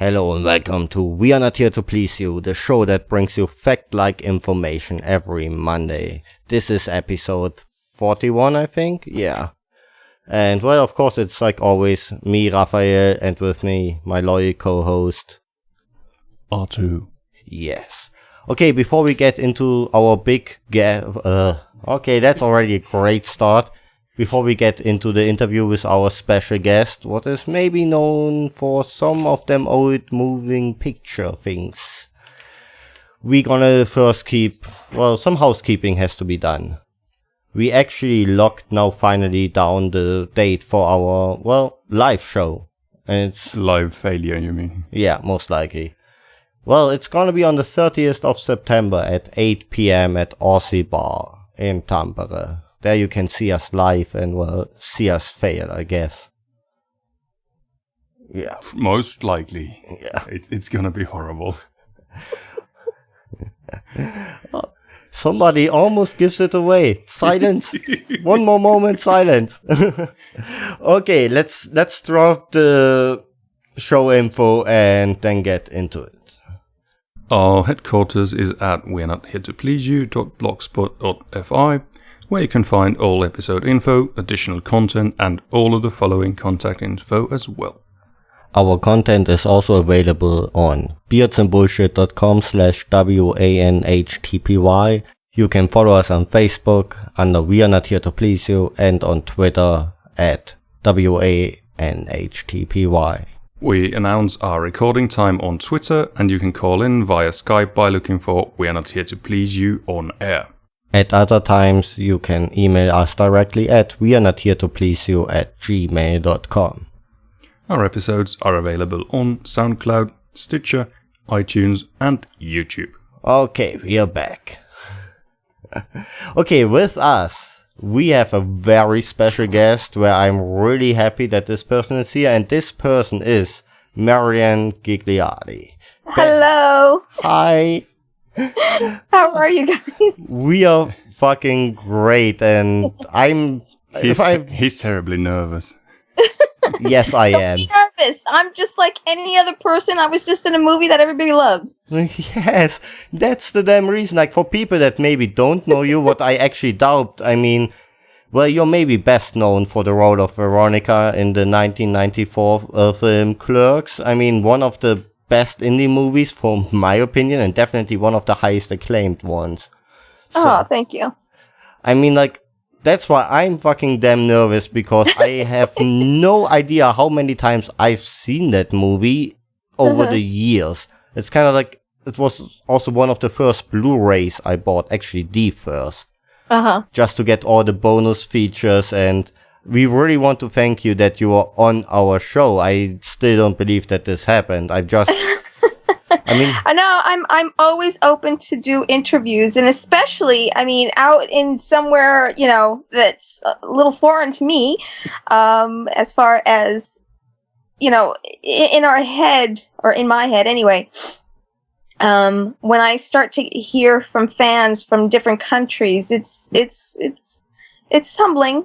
Hello and welcome to We Are Not Here to Please You, the show that brings you fact-like information every Monday. This is episode 41, I think? Yeah. And well, of course, it's like always, me, Raphael, and with me, my loyal co-host, R2. Yes. Okay, before we get into our big okay, that's already a great start. Before we get into the interview with our special guest, what is maybe known for some of them old moving picture things. We gonna first some housekeeping has to be done. We actually locked now finally down the date for our, live show. And it's Live failure, you mean? Yeah, most likely. Well, it's gonna be on the 30th of September at 8 p.m. at Aussie Bar in Tampere. There you can see us live and, see us fail, I guess. Yeah. Most likely. Yeah. It's gonna be horrible. Somebody almost gives it away. Silence. One more moment, silence. Okay, let's drop the show info and then get into it. Our headquarters is at we'renotheretoPleaseYou.blogspot.fi, where you can find all episode info, additional content, and all of the following contact info as well. Our content is also available on beardsandbullshit.com/WANHTPY. You can follow us on Facebook under We Are Not Here to Please You and on Twitter at WANHTPY. We announce our recording time on Twitter, and you can call in via Skype by looking for We Are Not Here to Please You on air. At other times, you can email us directly at wearenotheretoPleaseYou@gmail.com. Our episodes are available on SoundCloud, Stitcher, iTunes, and YouTube. Okay, we are back. Okay, with us, we have a very special guest where I'm really happy that this person is here, and this person is Marilyn Ghigliotti. Hello. Hi. How are you guys? We are fucking great, and He's terribly nervous. Yes, I am. Don't be nervous. I'm just like any other person. I was just in a movie that everybody loves. Yes, that's the damn reason. Like, for people that maybe don't know you, what I actually doubt, I mean, well, you're maybe best known for the role of Veronica in the 1994 film Clerks. I mean, one of the best indie movies, for my opinion, and definitely one of the highest acclaimed ones. Oh, thank you. I mean, like, that's why I'm fucking damn nervous, because I have no idea how many times I've seen that movie over the years. It's kind of like, it was also one of the first Blu-rays I bought, actually the first. Just to get all the bonus features, and we really want to thank you that you are on our show. I still don't believe that this happened. I know I'm always open to do interviews, and especially, I mean, out in somewhere, that's a little foreign to me, as far as, in our head, or in my head anyway. When I start to hear from fans from different countries, it's humbling.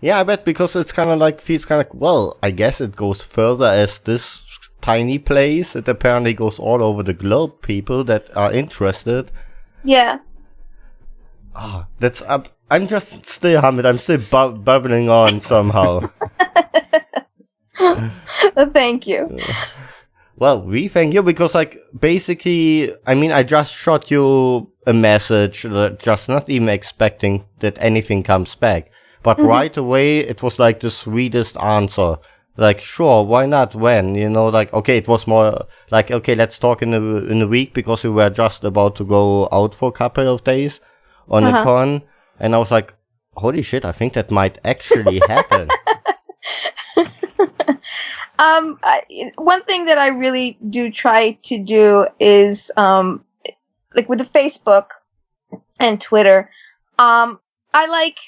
Yeah, I bet, because it's kind of like, feels kind of, well, I guess it goes further as this tiny place. It apparently goes all over the globe, people that are interested. Yeah. Oh, I'm just still humbled. I'm still bubbling on somehow. Thank you. Well, we thank you, because, like, basically, I mean, I just shot you a message, just not even expecting that anything comes back. But right away, it was like the sweetest answer. Like, sure, why not? When? Like, okay, it was more like, okay, let's talk in a week, because we were just about to go out for a couple of days on a con. And I was like, holy shit, I think that might actually happen. One thing that I really do try to do is, like with the Facebook and Twitter, I like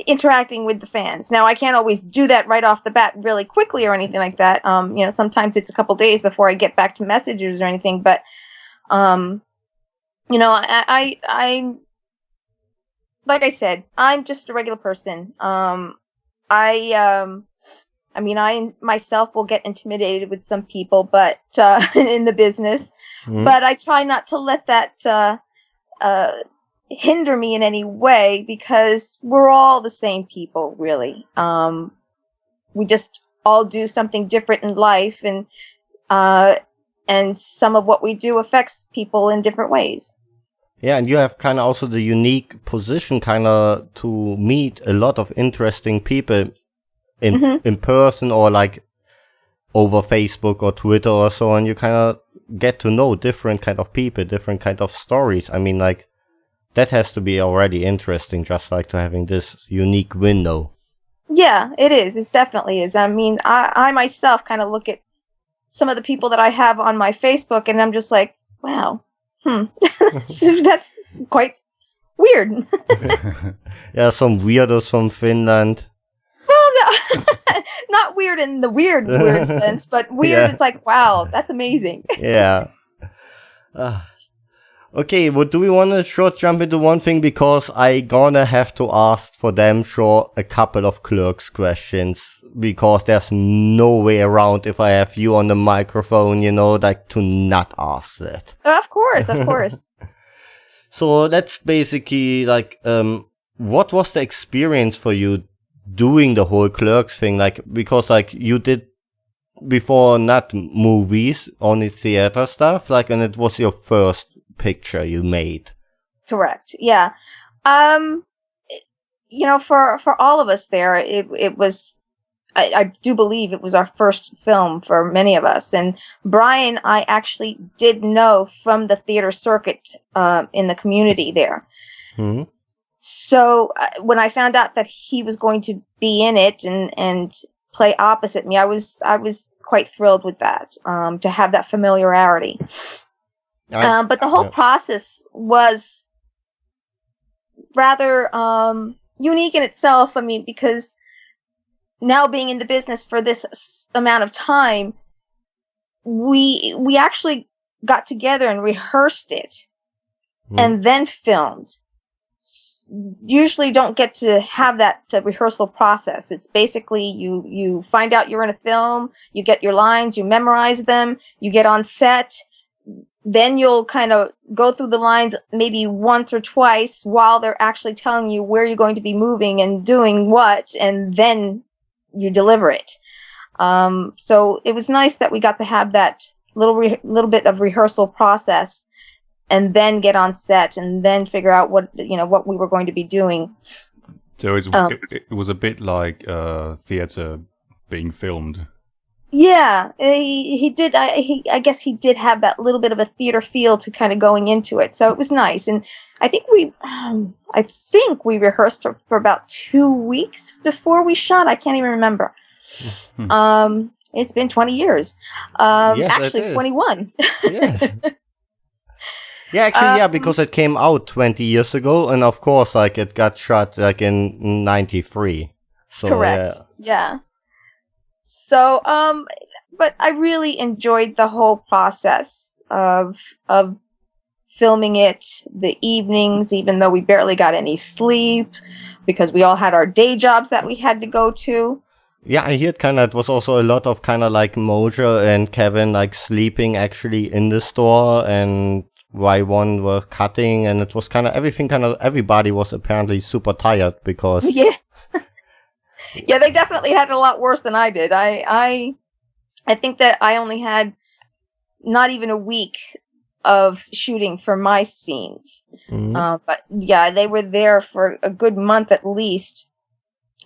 interacting with the fans. Now, I can't always do that right off the bat really quickly or anything like that. Sometimes it's a couple days before I get back to messages or anything, but, I like I said, I'm just a regular person. I I mean, I myself will get intimidated with some people, but in the business, but I try not to let that hinder me in any way, because we're all the same people, really. We just all do something different in life, and some of what we do affects people in different ways. Yeah, and you have kind of also the unique position kind of to meet a lot of interesting people in person, or like over Facebook or Twitter or so on. You kind of get to know different kind of people, different kind of stories. I mean, like, that has to be already interesting, just like to having this unique window. Yeah, it is. It definitely is. I mean, I myself kind of look at some of the people that I have on my Facebook, and I'm just like, wow, that's quite weird. Yeah, some weirdos from Finland. Well, no, not weird in the weird sense, but weird is like, wow, that's amazing. Yeah. Okay, well, do we want to short jump into one thing? Because I gonna have to ask for them sure a couple of Clerks questions, because there's no way around if I have you on the microphone, you know, like to not ask that. Of course, of course. So that's basically like, what was the experience for you doing the whole Clerks thing? Like, because like you did before not movies, only theater stuff, like, and it was your first picture you made. Correct. Yeah. You know, for all of us there, it was, I do believe it was our first film for many of us. And Brian, I actually did know from the theater circuit in the community there. Mm-hmm. So when I found out that he was going to be in it and play opposite me, I was quite thrilled with that, to have that familiarity. But the whole process was rather unique in itself. I mean, because now being in the business for this amount of time, we actually got together and rehearsed it and then filmed. Usually don't get to have that rehearsal process. It's basically you find out you're in a film, you get your lines, you memorize them, you get on set. Then you'll kind of go through the lines maybe once or twice while they're actually telling you where you're going to be moving and doing what, and then you deliver it. So it was nice that we got to have that little bit of rehearsal process, and then get on set, and then figure out what we were going to be doing. So it was a bit like theater being filmed. Yeah, he did. I guess he did have that little bit of a theater feel to kind of going into it, so it was nice. And I think we rehearsed for about 2 weeks before we shot. I can't even remember. It's been 20 years. Yes, actually, 21. Yes. Yeah, actually, yeah, because it came out 20 years ago, and of course, like, it got shot like in 93. So, correct. Yeah. So, but I really enjoyed the whole process of filming it, the evenings, even though we barely got any sleep because we all had our day jobs that we had to go to. Yeah, I heard kind of it was also a lot of kind of like Mojo and Kevin like sleeping actually in the store, and Y1 were cutting, and it was kind of everybody was apparently super tired because yeah. Yeah, they definitely had it a lot worse than I did. I think that I only had not even a week of shooting for my scenes. But yeah, they were there for a good month at least.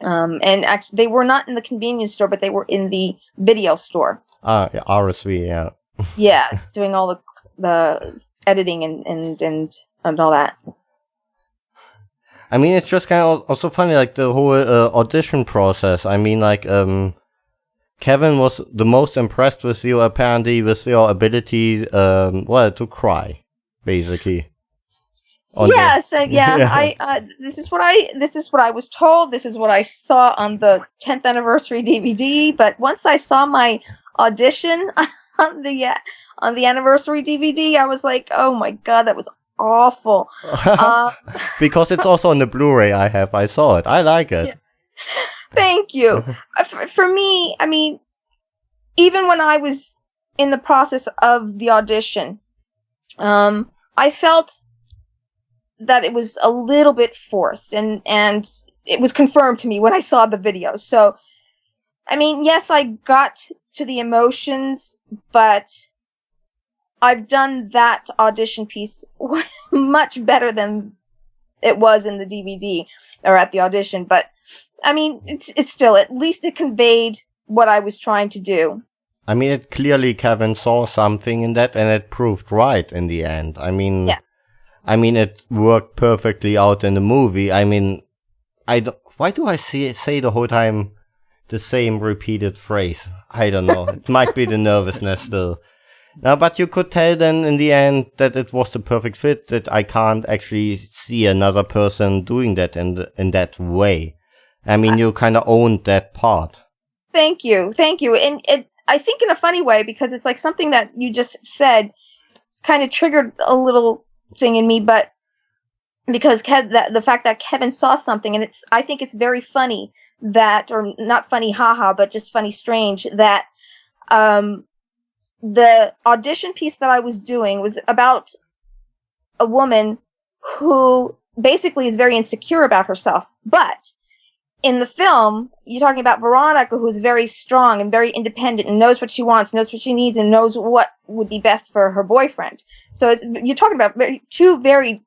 And actually, they were not in the convenience store, but they were in the video store. Yeah, RSV, yeah. Yeah, doing all the editing and all that. I mean, it's just kind of also funny, like, the whole audition process. I mean, like, Kevin was the most impressed with you, apparently, with your ability, to cry, basically. Yes, yeah. This is what I was told. This is what I saw on the 10th anniversary DVD. But once I saw my audition on the anniversary DVD, I was like, oh my god, that was awful. Because it's also on the Blu-ray I saw it. I like it. Yeah. Thank you. For me, I mean, even when I was in the process of the audition, I felt that it was a little bit forced, and it was confirmed to me when I saw the video. So, I mean, yes, I got to the emotions, but I've done that audition piece much better than it was in the DVD or at the audition. But, I mean, it's still, at least it conveyed what I was trying to do. I mean, it clearly Kevin saw something in that, and it proved right in the end. I mean, yeah. I mean, it worked perfectly out in the movie. I mean, why do I say the whole time the same repeated phrase? I don't know. It might be the nervousness still. No, but you could tell then in the end that it was the perfect fit, that I can't actually see another person doing that in that way. I mean, you kind of owned that part. Thank you. And I think in a funny way, because it's like something that you just said kind of triggered a little thing in me, but because the fact that Kevin saw something, and I think it's very funny that, or not funny, haha, but just funny, strange, that the audition piece that I was doing was about a woman who basically is very insecure about herself, but in the film, you're talking about Veronica, who's very strong and very independent and knows what she wants, knows what she needs, and knows what would be best for her boyfriend. So you're talking about two very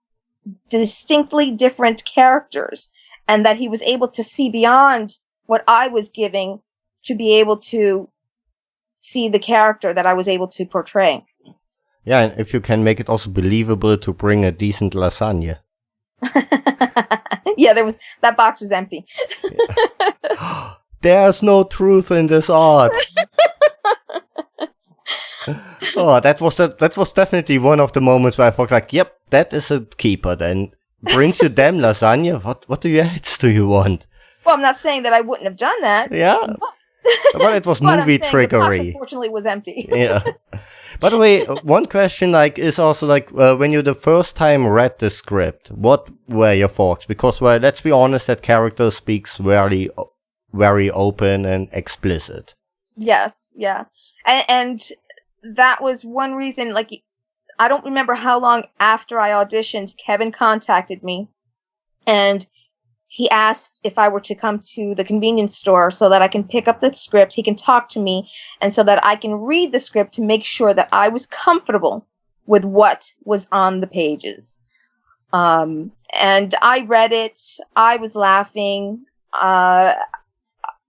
distinctly different characters, and that he was able to see beyond what I was giving to be able to see the character that I was able to portray. Yeah, and if you can make it also believable to bring a decent lasagna. Yeah, that box was empty. There's no truth in this art. Oh, that was definitely one of the moments where I thought like, yep, that is a keeper then. Brings you damn lasagna? What else do you want? Well, I'm not saying that I wouldn't have done that. Yeah. Well, it was movie trickery. The box, unfortunately, was empty. Yeah. By the way, one question is also when you the first time read the script, what were your thoughts? Because let's be honest, that character speaks very, very open and explicit. Yes, yeah, and that was one reason. I don't remember how long after I auditioned, Kevin contacted me, and he asked if I were to come to the convenience store so that I can pick up the script, he can talk to me, and so that I can read the script to make sure that I was comfortable with what was on the pages. And I read it. I was laughing.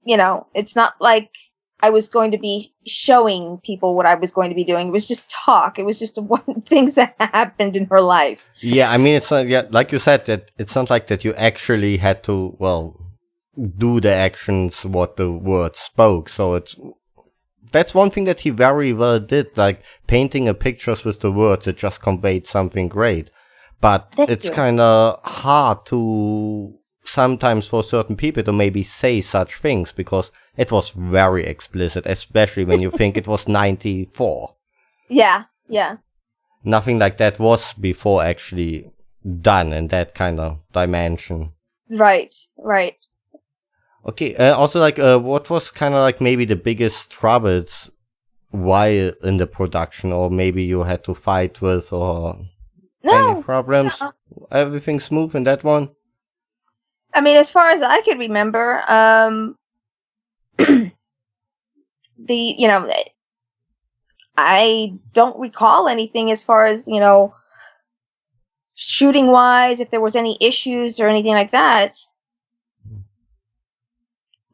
It's not like I was going to be showing people what I was going to be doing. It was just talk. It was just things that happened in her life. Yeah, I mean, it's not, like you said, that it's not like that you actually had to, do the actions what the words spoke. So that's one thing that he very well did, like painting a pictures with the words. It just conveyed something great. But it's kind of hard to sometimes for certain people to maybe say such things because it was very explicit, especially when you think it was 94. Yeah. Nothing like that was before actually done in that kind of dimension. Right. Okay, also what was kind of maybe the biggest troubles while in the production, or maybe you had to fight with, or any problems? No. Everything smooth in that one? I mean, as far as I could remember, I don't recall anything as far as, shooting wise, if there was any issues or anything like that.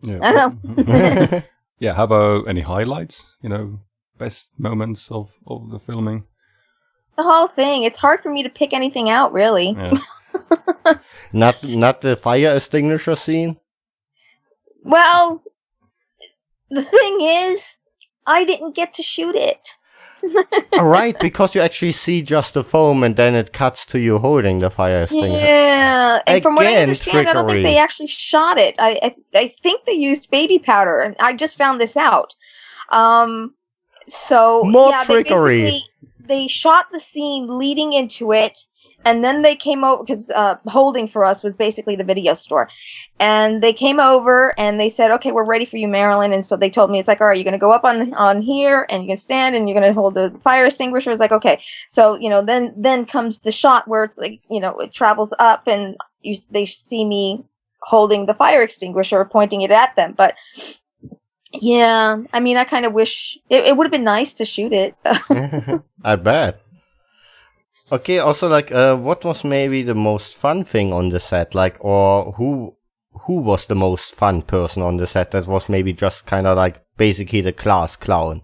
Yeah. I don't know. Yeah, how about any highlights? Best moments of the filming? The whole thing. It's hard for me to pick anything out, really. Yeah. Not the fire extinguisher scene? Well, the thing is, I didn't get to shoot it. Right, because you actually see just the foam and then it cuts to you holding the fire extinguisher. Yeah, and from what I understand, trickery. I don't think they actually shot it. I think they used baby powder, and I just found this out. So More trickery. They shot the scene leading into it, And then they came over because holding for us was basically the video store. And they came over and they said, okay, we're ready for you, Marilyn. And so they told me, it's like, all right, you're going to go up on here and you can stand and you're going to hold the fire extinguisher. It's like, okay. So, then comes the shot where it's like, it travels up and they see me holding the fire extinguisher, pointing it at them. But yeah, I mean, I kind of wish it would have been nice to shoot it. I bet. Okay, also, like, what was maybe the most fun thing on the set? Like, or who was the most fun person on the set that was maybe just kind of like basically the class clown?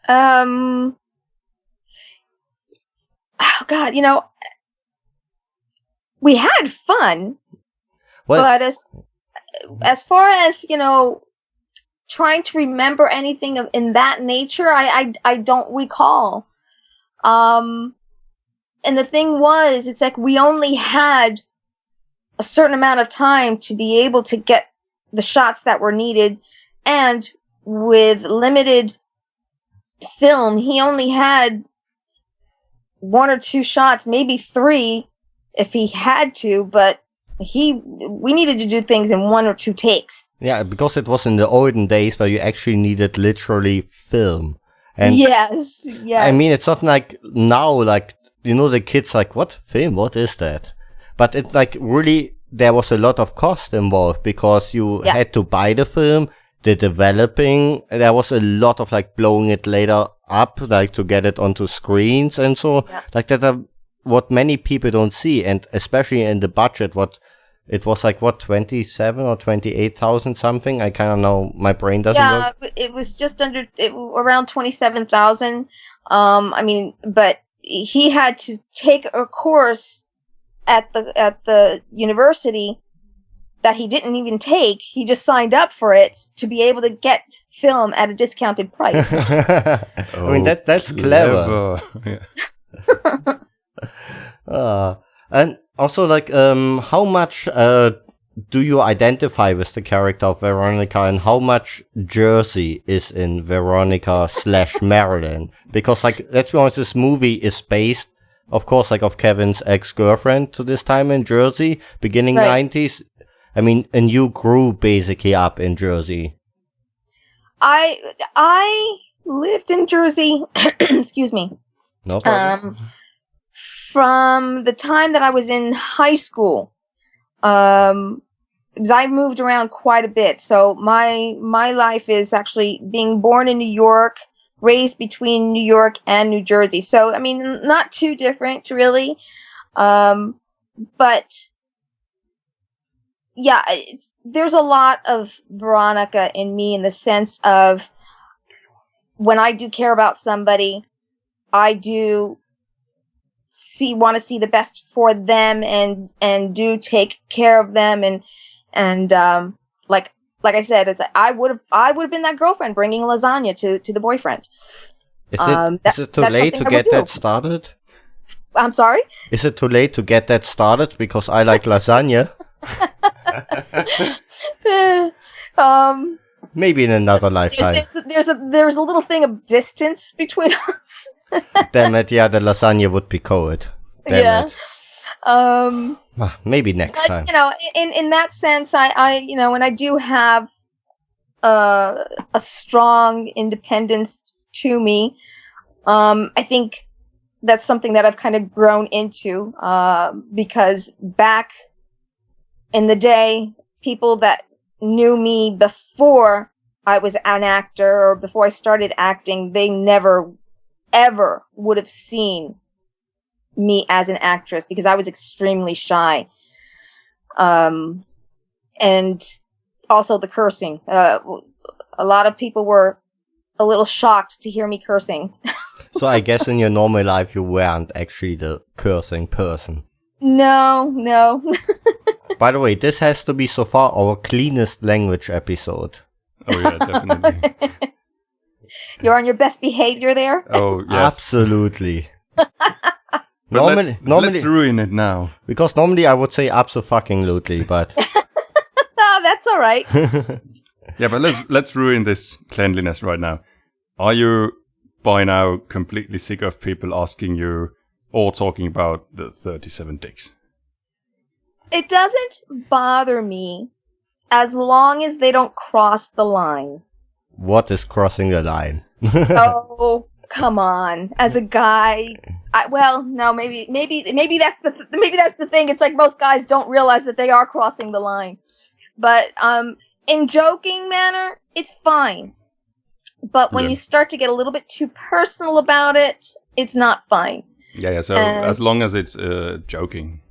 Oh God, we had fun, but as far as, trying to remember anything in that nature, I don't recall. And the thing was, it's like we only had a certain amount of time to be able to get the shots that were needed. And with limited film, he only had 1 or 2 shots, maybe 3 if he had to, but we needed to do things in 1 or 2 takes. Yeah, because it was in the olden days where you actually needed literally film. And yes. I mean, it's not like now, like, the kids like, what film? What is that? But it's like really, there was a lot of cost involved because you had to buy the film, the developing. There was a lot of like blowing it later up, like to get it onto screens and so like that are what many people don't see. And especially in the budget, it was like 27 or 28,000 something. I kind of know, my brain doesn't work. Yeah, it was just around 27,000. I mean, but he had to take a course at the university that he didn't even take. He just signed up for it to be able to get film at a discounted price. I mean, that's clever. And also, like, how much do you identify with the character of Veronica, and how much Jersey is in Veronica / Marilyn? Because, like, let's be honest, this movie is based, of course, like, of Kevin's ex-girlfriend to this time in Jersey, beginning 90s. I mean, and you grew basically up in Jersey. I lived in Jersey, excuse me. No problem. From the time that I was in high school, because I moved around quite a bit. So my life is actually being born in New York, raised between New York and New Jersey. So, I mean, not too different, really. But yeah, there's a lot of Veronica in me in the sense of when I do care about somebody, I do want to see the best for them and do take care of them and like I said, I would have been that girlfriend bringing lasagna to the boyfriend. Is it too late to get that started? I'm sorry? Is it too late to get that started? Because I like lasagna. Maybe in another lifetime. There's a little thing of distance between us. Damn it! Yeah, the lasagna would be cold. Damn it. Maybe next time. In that sense, I and I do have a strong independence to me. I think that's something that I've kind of grown into because back in the day, people that knew me before I was an actor or before I started acting, they never, ever would have seen me as an actress because I was extremely shy. And also the cursing. A lot of people were a little shocked to hear me cursing. So I guess in your normal life you weren't actually the cursing person. No. By the way, this has to be so far our cleanest language episode. Oh yeah, definitely. You're on your best behavior there? Oh yes. Absolutely. Normally, let's ruin it now. Because normally I would say abso-fucking-lutely, but... Oh, that's all right. Yeah, but let's ruin this cleanliness right now. Are you by now completely sick of people asking you or talking about the 37 dicks? It doesn't bother me as long as they don't cross the line. What is crossing the line? Oh, come on! As a guy, maybe that's the thing. It's like most guys don't realize that they are crossing the line. But in joking manner, it's fine. But when you start to get a little bit too personal about it, it's not fine. Yeah. So as long as it's joking.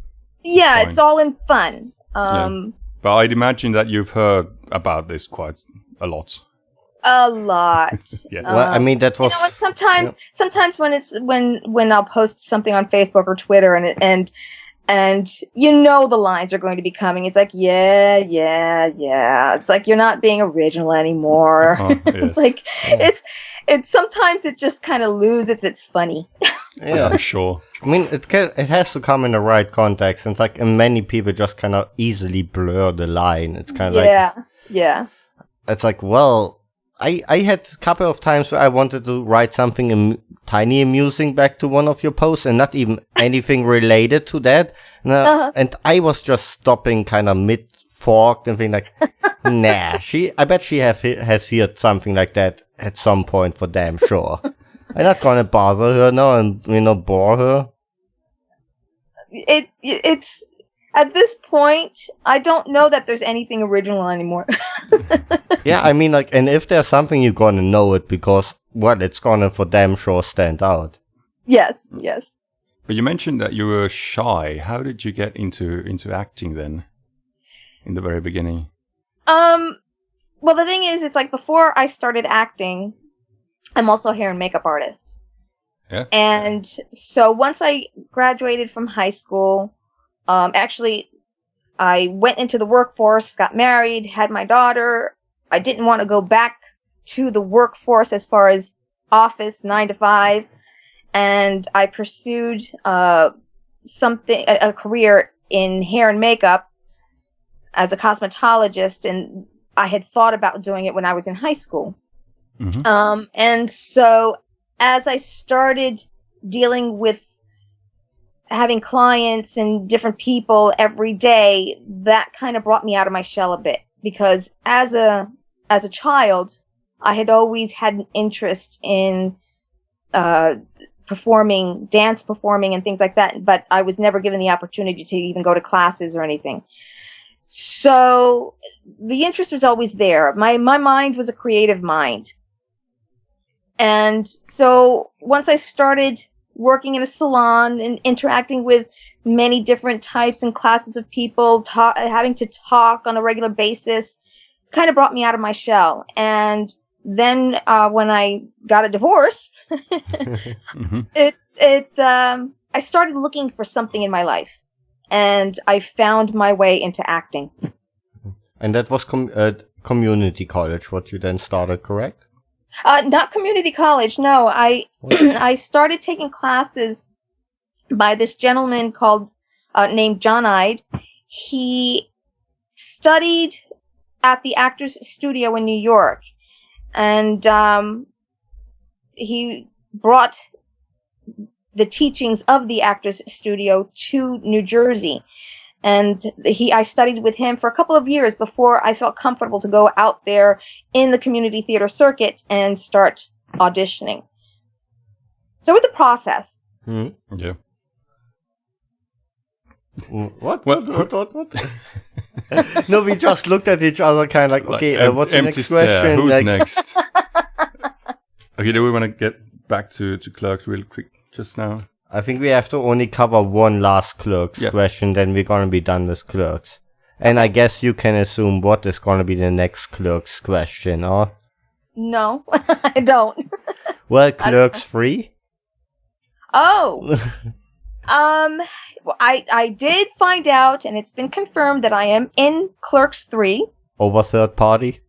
Yeah, it's all in fun. But I'd imagine that you've heard about this quite a lot. A lot. Yeah. Well, I mean, that was... You know what, sometimes when I'll post something on Facebook or Twitter and you know the lines are going to be coming, it's like, yeah. It's like you're not being original anymore. Yes. It's like, it's sometimes it just kind of loses its funny. Yeah, I'm sure. I mean, it has to come in the right context. And it's like, and many people just kind of easily blur the line. It's kind of Yeah. It's like, well, I had a couple of times where I wanted to write something tiny amusing back to one of your posts and not even anything related to that. And I was just stopping kind of mid-forked and being like, nah, I bet she has heard something like that at some point for damn sure. I'm not gonna bother her now and, bore her. It's at this point, I don't know that there's anything original anymore. Yeah, I mean, like, and if there's something, you're gonna know it because, well, it's gonna for damn sure stand out. Yes. But you mentioned that you were shy. How did you get into acting then? In the very beginning? Well, the thing is, it's like before I started acting, I'm also a hair and makeup artist. Yeah. And so once I graduated from high school, actually, I went into the workforce, got married, had my daughter. I didn't want to go back to the workforce as far as office 9 to 5. And I pursued a career in hair and makeup as a cosmetologist. And I had thought about doing it when I was in high school. Mm-hmm. And so as I started dealing with having clients and different people every day, that kind of brought me out of my shell a bit, because as a child, I had always had an interest in dance performing and things like that, but I was never given the opportunity to even go to classes or anything. So the interest was always there. My mind was a creative mind. And so once I started working in a salon and interacting with many different types and classes of people, having to talk on a regular basis, kind of brought me out of my shell. And then when I got a divorce, mm-hmm. I started looking for something in my life, and I found my way into acting. And that was community college, what you then started, correct? Not community college, no. I started taking classes by this gentleman named John Ide. He studied at the Actors Studio in New York, and he brought the teachings of the Actors Studio to New Jersey. And I studied with him for a couple of years before I felt comfortable to go out there in the community theater circuit and start auditioning. So it was a process. Mm-hmm. Yeah. What? No, we just looked at each other kind of like, okay, what's the next question? Who's next? Okay, do we want to get back to Clerks real quick just now? I think we have to only cover one last Clerks question, then we're going to be done with Clerks. And I guess you can assume what is going to be the next Clerks question, or? No, I don't. Well, Clerks 3? Oh. I did find out, and it's been confirmed, that I am in Clerks 3. Over third party?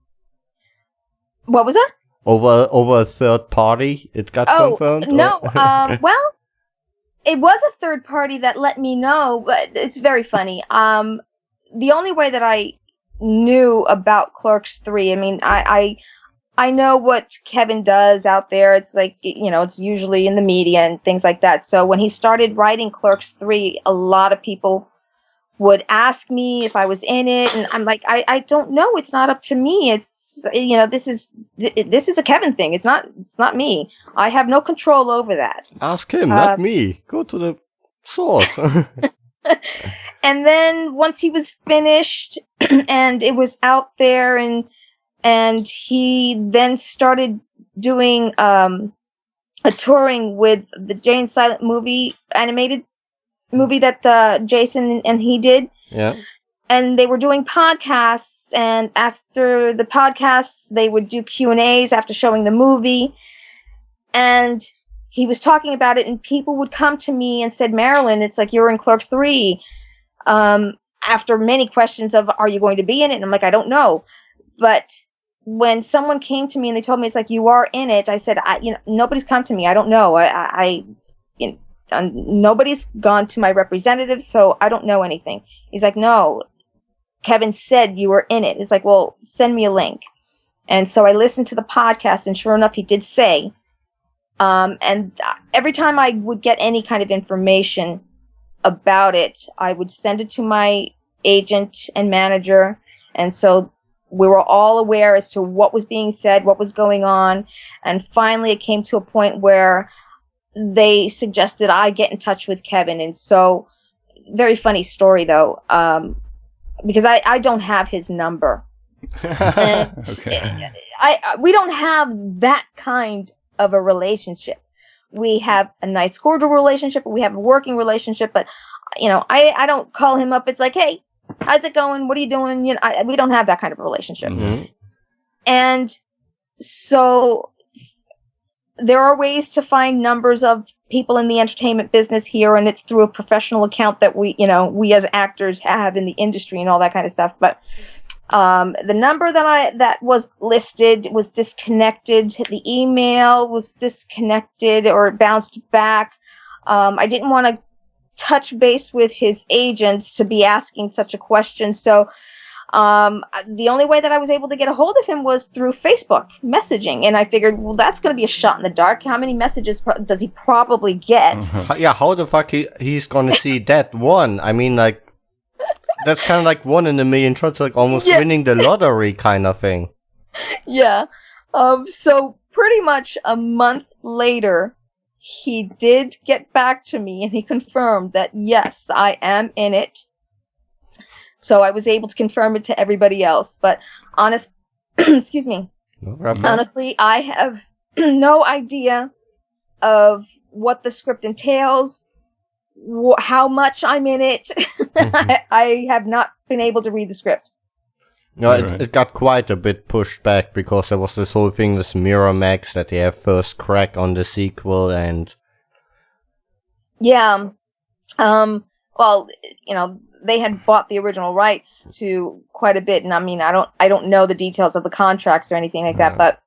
What was that? Over a third party? It got confirmed? No, well, it was a third party that let me know, but it's very funny. The only way that I knew about Clerks 3, I mean, I I know what Kevin does out there. It's like, it's usually in the media and things like that. So when he started writing Clerks 3, a lot of people would ask me if I was in it. And I'm like, I don't know. It's not up to me. It's, this is a Kevin thing. It's not me. I have no control over that. Ask him, not me. Go to the source. And then once he was finished and it was out there and he then started doing a touring with the Jay and Silent animated movie that Jason and he did. Yeah. And they were doing podcasts, and after the podcasts, they would do Q&As after showing the movie. And he was talking about it, and people would come to me and said, Marilyn, it's like you're in Clerks 3. After many questions of, are you going to be in it? And I'm like, I don't know. But when someone came to me and they told me it's like, you are in it, I said, nobody's come to me. I don't know. Nobody's gone to my representative, so I don't know anything. He's like, no, Kevin said you were in it. It's like, well, send me a link. And so I listened to the podcast, and sure enough, he did say, and every time I would get any kind of information about it, I would send it to my agent and manager. And so we were all aware as to what was being said, what was going on. And finally, it came to a point where they suggested I get in touch with Kevin. And so, very funny story though, because I don't have his number. And Okay. we don't have that kind of a relationship. We have a nice cordial relationship, we have a working relationship, but I don't call him up. It's like, hey, how's it going? What are you doing? We don't have that kind of a relationship. Mm-hmm. And so there are ways to find numbers of people in the entertainment business here, and it's through a professional account that we as actors have in the industry and all that kind of stuff. But the number that was listed was disconnected. The email was disconnected or bounced back. I didn't want to touch base with his agents to be asking such a question. So the only way that I was able to get a hold of him was through Facebook messaging. And I figured, well, that's going to be a shot in the dark. How many messages does he probably get? Yeah, how the fuck he's gonna see that one? I mean, like, that's kind of like 1 in a million shots, like almost winning the lottery kind of thing. Yeah. So pretty much a month later, he did get back to me and he confirmed that, yes, I am in it. So I was able to confirm it to everybody else. But excuse me. No problem. Honestly, I have no idea of what the script entails, how much I'm in it. Mm-hmm. I have not been able to read the script. No, it got quite a bit pushed back because there was this whole thing with Miramax that they have first crack on the sequel, and yeah, well, they had bought the original rights to quite a bit, and I mean, I don't know the details of the contracts or anything like that, but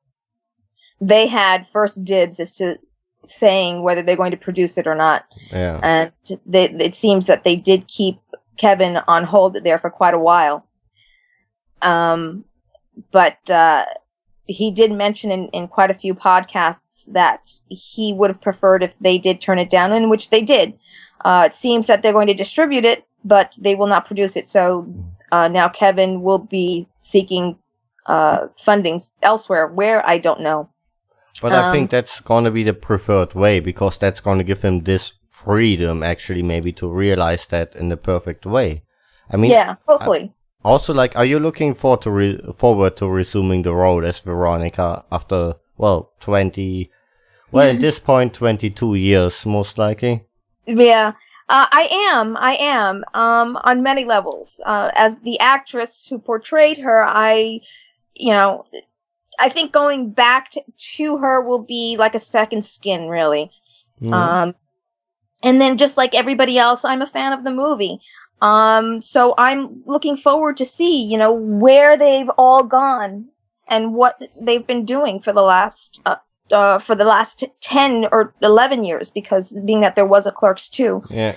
they had first dibs as to saying whether they're going to produce it or not. Yeah, and it seems that they did keep Kevin on hold there for quite a while. But he did mention in quite a few podcasts that he would have preferred if they did turn it down, in which they did. It seems that they're going to distribute it, but they will not produce it. So now Kevin will be seeking funding elsewhere, where I don't know. but I think that's gonna be the preferred way, because that's gonna give him this freedom, actually, maybe to realize that in the perfect way. I mean, yeah, hopefully. Also, like, are you looking forward to resuming the role as Veronica after, well, at this point, 22 years, most likely? Yeah, I am, on many levels. As the actress who portrayed her, I think going back to her will be like a second skin, really. Mm. And then just like everybody else, I'm a fan of the movie. So I'm looking forward to see, where they've all gone and what they've been doing for the last 10 or 11 years, because being that there was a Clerks 2. Yeah.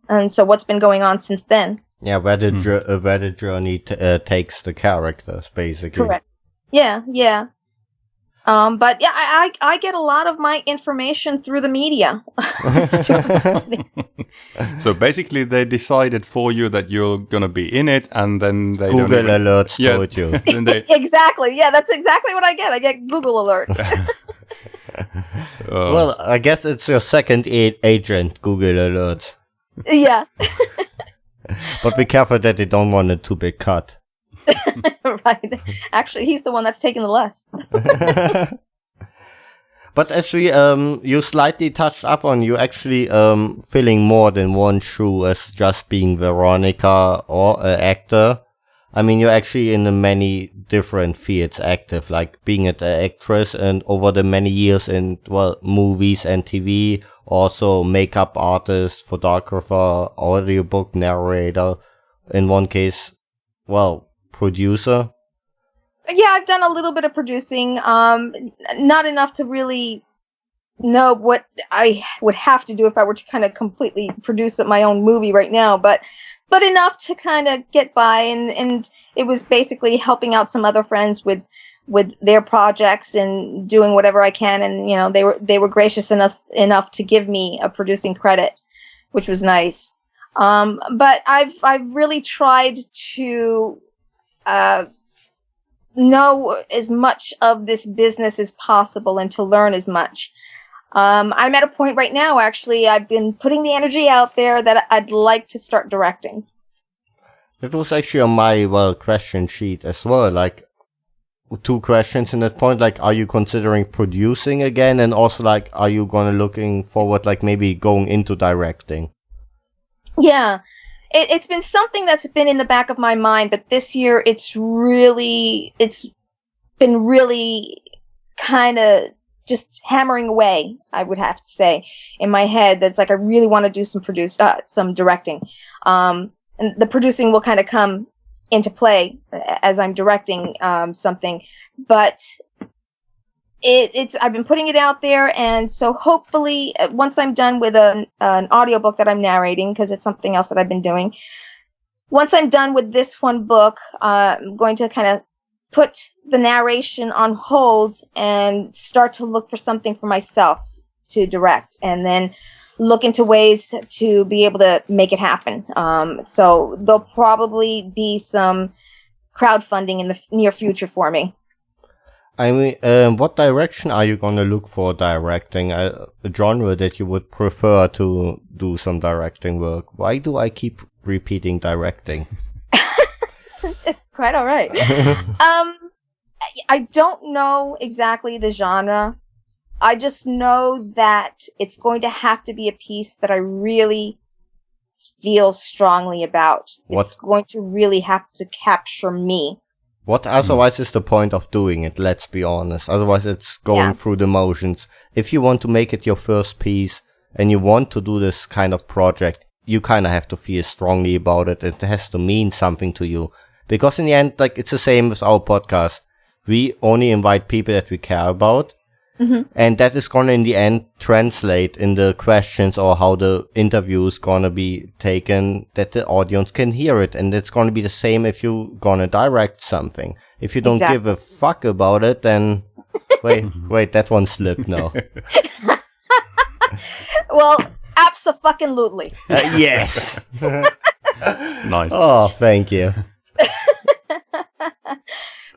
And so what's been going on since then? Yeah, where the journey takes the characters, basically. Correct. Yeah. But yeah, I get a lot of my information through the media. It's too funny. So basically, they decided for you that you're gonna be in it, and then they Google don't even, alerts told you. Then they, Exactly. Yeah, that's exactly what I get. I get Google alerts. Well, I guess it's your second agent, Google alerts. Yeah. But be careful that they don't want a too big cut. Right. Actually, he's the one that's taking the less. But as you slightly touched up on, you actually filling more than one shoe as just being Veronica or an actor. I mean, you're actually in many different fields active, like being an actress and over the many years in, well, movies and TV, also makeup artist, photographer, audiobook narrator, in one case, well, producer. Yeah, I've done a little bit of producing, not enough to really know what I would have to do if I were to kind of completely produce my own movie right now, but enough to kind of get by, and it was basically helping out some other friends with their projects and doing whatever I can, and you know, they were gracious enough to give me a producing credit, which was nice. But I've really tried to know as much of this business as possible and to learn as much. I'm at a point right now, actually, I've been putting the energy out there that I'd like to start directing. That was actually on my, question sheet as well, like, 2 questions in that point, like, are you considering producing again, and also, like, are you looking forward, like, maybe going into directing? Yeah, it's been something that's been in the back of my mind, but this year it's been really kind of just hammering away, I would have to say, in my head. That's like, I really want to do some directing. And the producing will kind of come into play as I'm directing something, but I've been putting it out there, and so hopefully once I'm done with an audiobook that I'm narrating, because it's something else that I've been doing, once I'm done with this one book, I'm going to kind of put the narration on hold and start to look for something for myself to direct, and then look into ways to be able to make it happen. So there'll probably be some crowdfunding in the near future for me. I mean, what direction are you gonna look for directing? A genre that you would prefer to do some directing work? Why do I keep repeating directing? It's quite all right. I don't know exactly the genre. I just know that it's going to have to be a piece that I really feel strongly about. It's going to really have to capture me. What otherwise is the point of doing it, let's be honest. Otherwise it's going through the motions. If you want to make it your first piece and you want to do this kind of project, you kind of have to feel strongly about it. It has to mean something to you. Because in the end, like, it's the same with our podcast. We only invite people that we care about. Mm-hmm. And that is gonna in the end translate in the questions or how the interview is gonna be taken, that the audience can hear it. And it's gonna be the same if you gonna direct something. If you don't give a fuck about it, then wait, that one slipped now. Well, abso-fucking-lutely. Yes. Nice. Oh, thank you.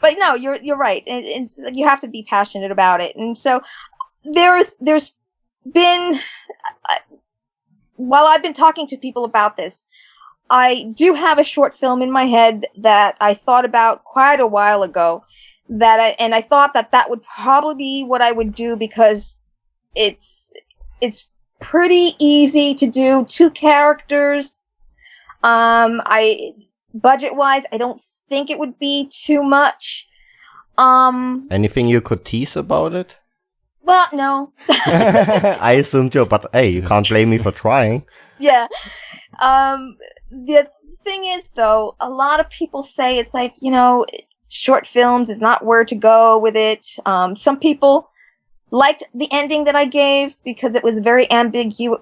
But no, you're right. You have to be passionate about it. And so there's been, while I've been talking to people about this, I do have a short film in my head that I thought about quite a while ago, and I thought that would probably be what I would do, because it's pretty easy to do. 2 characters. Budget-wise, I don't think it would be too much. Anything you could tease about it? Well, no. I assumed you, but hey, you can't blame me for trying. Yeah. The thing is, though, a lot of people say it's like, short films is not where to go with it. Some people liked the ending that I gave because it was very ambiguous.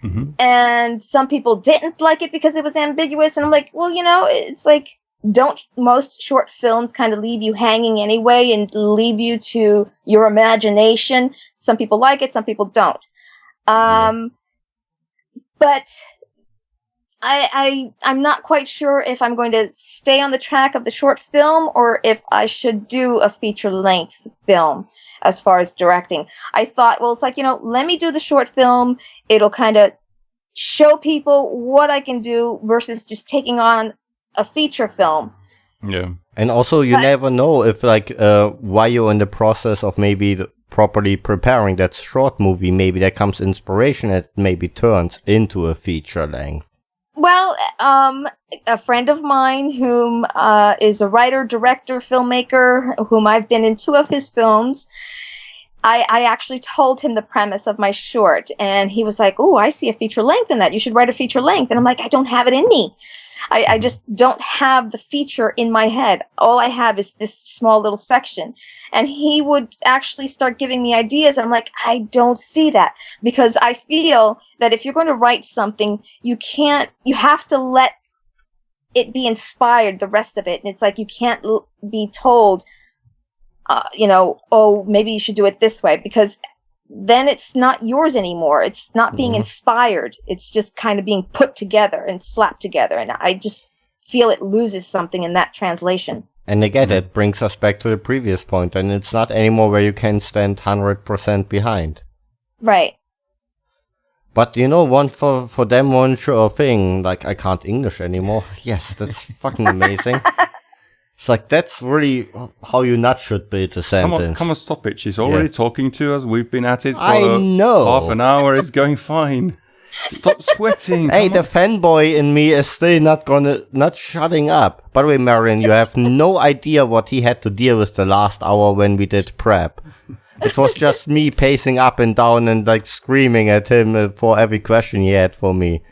Mm-hmm. And some people didn't like it because it was ambiguous. And I'm like, well, it's like, don't most short films kind of leave you hanging anyway and leave you to your imagination? Some people like it, some people don't. But I'm not quite sure if I'm going to stay on the track of the short film or if I should do a feature-length film as far as directing. I thought, well, it's like, let me do the short film. It'll kind of show people what I can do versus just taking on a feature film. Yeah. And also, you never know if, while you're in the process of maybe properly preparing that short movie, maybe there comes inspiration that maybe turns into a feature length. Well, a friend of mine whom is a writer, director, filmmaker, whom I've been in 2 of his films, I actually told him the premise of my short, and he was like, "Oh, I see a feature length in that. You should write a feature length." And I'm like, "I don't have it in me. I just don't have the feature in my head. All I have is this small little section." And he would actually start giving me ideas. And I'm like, I don't see that, because I feel that if you're going to write something, you have to let it be inspired, the rest of it. And it's like, you can't be told, oh, maybe you should do it this way, because then it's not yours anymore. It's not being inspired. It's just kind of being put together and slapped together. And I just feel it loses something in that translation. And again, that brings us back to the previous point, and it's not anymore where you can stand 100% behind. Right. But one sure thing, like, I can't English anymore. Yes, that's fucking amazing. It's like, that's really how you not should build a sentence. Come on, stop it. She's already talking to us. We've been at it for half an hour. It's going fine. Stop sweating. Hey, the fanboy in me is still not shutting up. By the way, Marilyn, you have no idea what he had to deal with the last hour when we did prep. It was just me pacing up and down and like screaming at him for every question he had for me.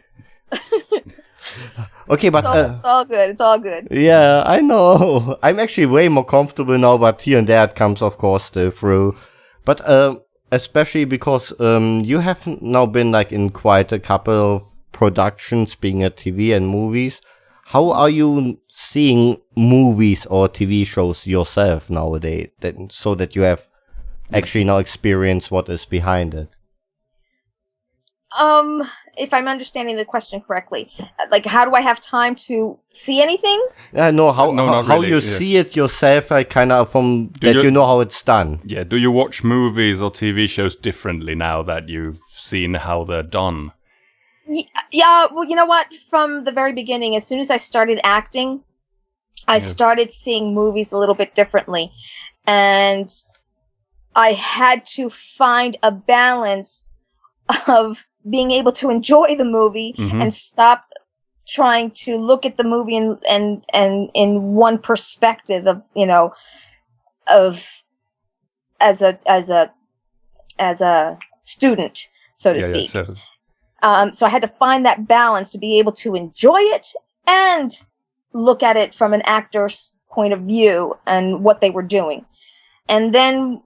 Okay, but it's all good. It's all good. Yeah, I know. I'm actually way more comfortable now, but here and there it comes, of course, still through. But especially because you have now been like in quite a couple of productions, being at TV and movies. How are you seeing movies or TV shows yourself nowadays, so that you have actually now experienced what is behind it? If I'm understanding the question correctly, like, how do I have time to see anything? No, how really, you see it yourself, like, kind of from that you know how it's done. Yeah, do you watch movies or TV shows differently now that you've seen how they're done? Yeah, well, you know what? From the very beginning, as soon as I started acting, I started seeing movies a little bit differently. And I had to find a balance of being able to enjoy the movie and stop trying to look at the movie and in one perspective of, as a student, so to speak. So I had to find that balance to be able to enjoy it and look at it from an actor's point of view and what they were doing. And then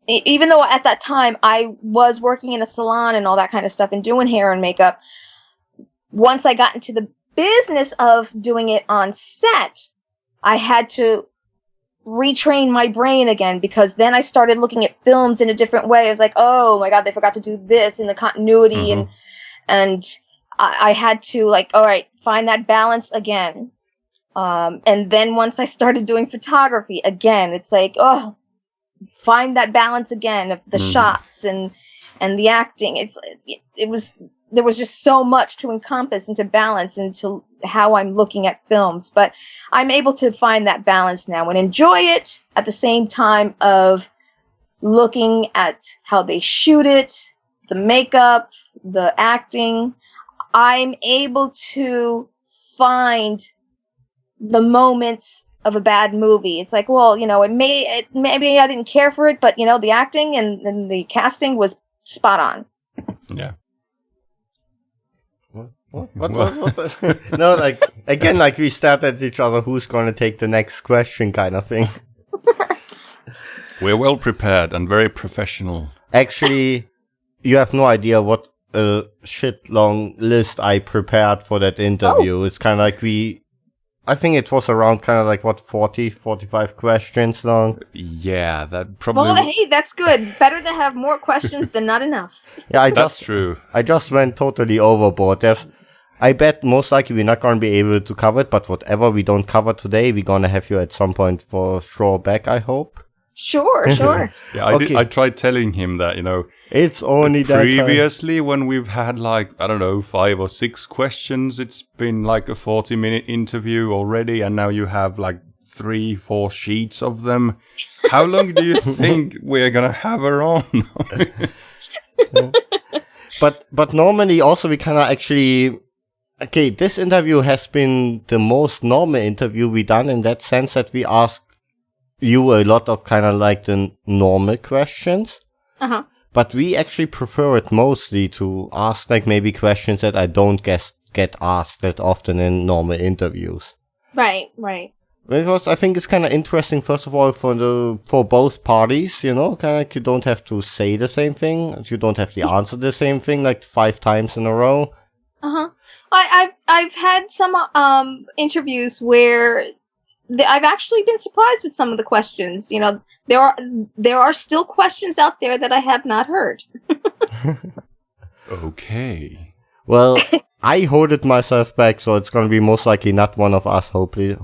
even though at that time I was working in a salon and all that kind of stuff and doing hair and makeup, once I got into the business of doing it on set, I had to retrain my brain again, because then I started looking at films in a different way. I was like, oh my God, they forgot to do this in the continuity. And I had to, like, all right, find that balance again. And then once I started doing photography again, it's like, oh, find that balance again of the shots and the acting. There was just so much to encompass and to balance into how I'm looking at films, but I'm able to find that balance now and enjoy it at the same time of looking at how they shoot it, the makeup, the acting. I'm able to find the moments of a bad movie. It's like, well, maybe I didn't care for it, but the acting and the casting was spot on. Yeah. What? No, like, again, like, we start at each other, who's gonna take the next question kind of thing. We're well prepared and very professional. Actually, you have no idea what a shit long list I prepared for that interview. It's kind of like we I think it was around kind of like, 40, 45 questions long. Yeah, that probably... Well, hey, that's good. Better to have more questions than not enough. Yeah, That's true. I just went totally overboard. I bet most likely we're not going to be able to cover it, but whatever we don't cover today, we're going to have you at some point for sure back, I hope. Sure. Yeah, Okay. I tried telling him that, It's only that time. previously when we've had 5 or 6 questions, it's been like a 40-minute interview already, and now you have 3-4 sheets of them. How long do you think we're gonna have her on? But normally also we kind of actually... Okay, this interview has been the most normal interview we done in that sense that we ask you a lot of kind of the normal questions. Uh-huh. But we actually prefer it mostly to ask maybe questions that I don't get asked that often in normal interviews. Right. Because I think it's kind of interesting, first of all, for both parties, kind of you don't have to say the same thing, you don't have to answer the same thing 5 times in a row. Uh-huh. I've had some interviews where I've actually been surprised with some of the questions. There are still questions out there that I have not heard. Okay. Well, I hold it myself back, so it's going to be most likely not one of us, hopefully.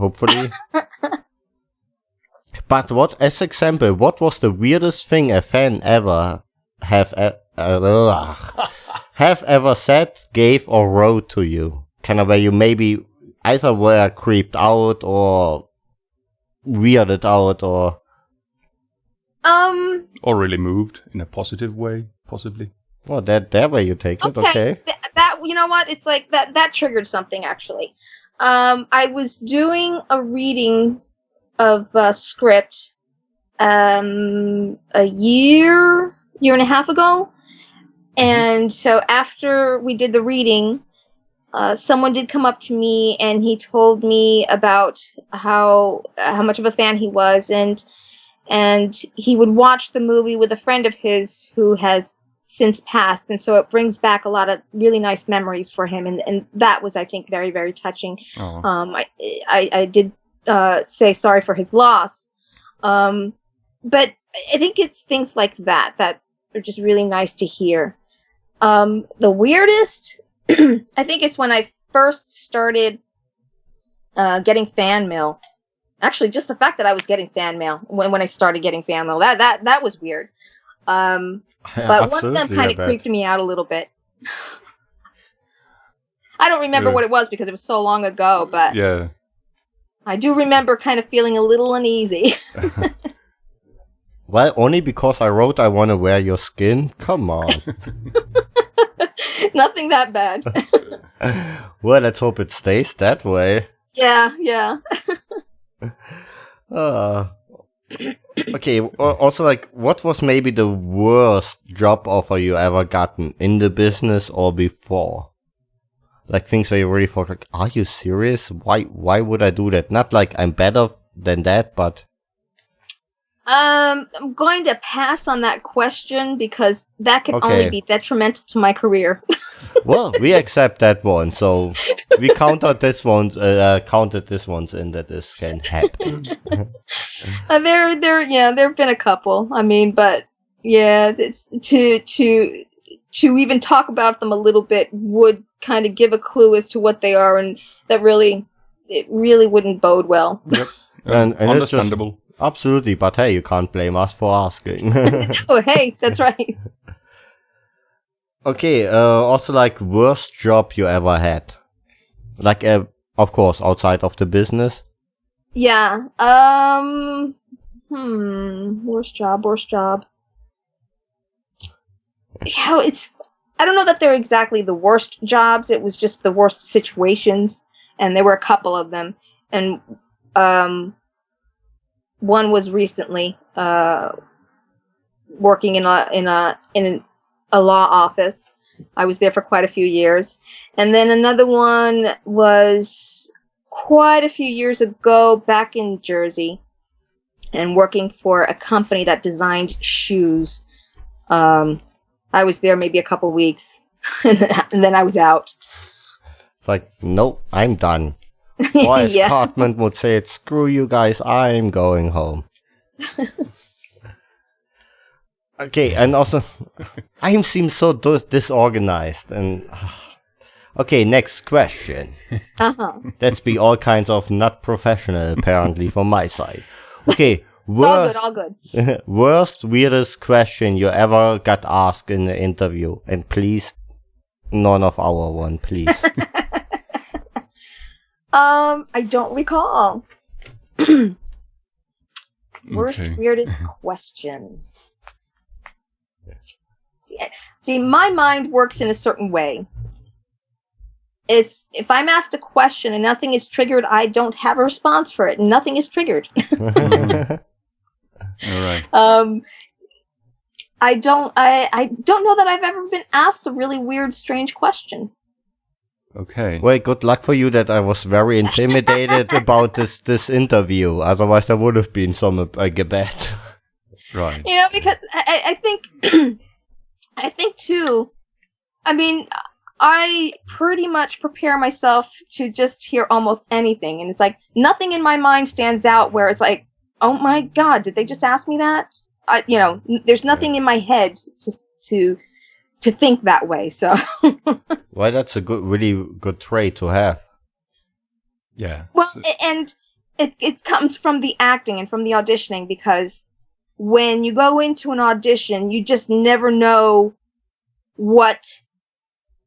But as example, what was the weirdest thing a fan ever have ever said, gave, or wrote to you? Kind of where you maybe either were creeped out or weirded out or... Or really moved in a positive way, possibly. Well, that way you take it, okay. That you know what? It's like that triggered something, actually. I was doing a reading of a script a year and a half ago. And so after we did the reading, someone did come up to me and he told me about how much of a fan he was, and he would watch the movie with a friend of his who has since passed, and so it brings back a lot of really nice memories for him, and that was, I think, very, very touching. I did say sorry for his loss, but I think it's things like that are just really nice to hear. The weirdest, I think it's when I first started getting fan mail. Actually, just the fact that I was getting fan mail when I started getting fan mail, that was weird. But one of them kind of creeped me out a little bit. I don't remember what it was because it was so long ago, but yeah, I do remember kind of feeling a little uneasy. Well, only because I wrote I want to wear your skin? Come on. Nothing that bad. Well, let's hope it stays that way. Yeah. Okay, also, what was maybe the worst job offer you ever gotten in the business or before? Things where you really thought, are you serious? Why would I do that? Not I'm better than that, but... I'm going to pass on that question because that could only be detrimental to my career. Well, we accept that one, so we counted this ones in that this can happen. There've been a couple. I mean, but yeah, it's to even talk about them a little bit would kind of give a clue as to what they are, and it really wouldn't bode well. Yep. And understandable. Absolutely, but hey, you can't blame us for asking. Oh, hey, that's right. Okay, also worst job you ever had? Of course, outside of the business. Yeah. Worst job. I don't know that they're exactly the worst jobs. It was just the worst situations, and there were a couple of them. And one was recently working in a law office. I was there for quite a few years. And then another one was quite a few years ago back in Jersey and working for a company that designed shoes. I was there maybe a couple weeks and then I was out. It's nope, I'm done. Or as Yeah. Cartman would say it, screw you guys, I'm going home. Okay, and also, I seem so disorganized. And okay, next question. Let's be all kinds of not professional, apparently, from my side. Okay, All good. worst, weirdest question you ever got asked in an interview. And please, none of our one, please. I don't recall. Worst, weirdest question. See, my mind works in a certain way. It's if I'm asked a question and nothing is triggered, I don't have a response for it. Nothing is triggered. All right. I don't know that I've ever been asked a really weird, strange question. Okay. Well, good luck for you that I was very intimidated about this interview. Otherwise, there would have been some, I bet. Right. You know, because I think, I think too, I mean, I pretty much prepare myself to just hear almost anything. And it's like, nothing in my mind stands out where it's like, oh my God, did they just ask me that? You know, there's nothing in my head to think that way. So, Well, that's a really good trait to have. Yeah. well, and it comes from the acting and from the auditioning, because when you go into an audition, you just never know what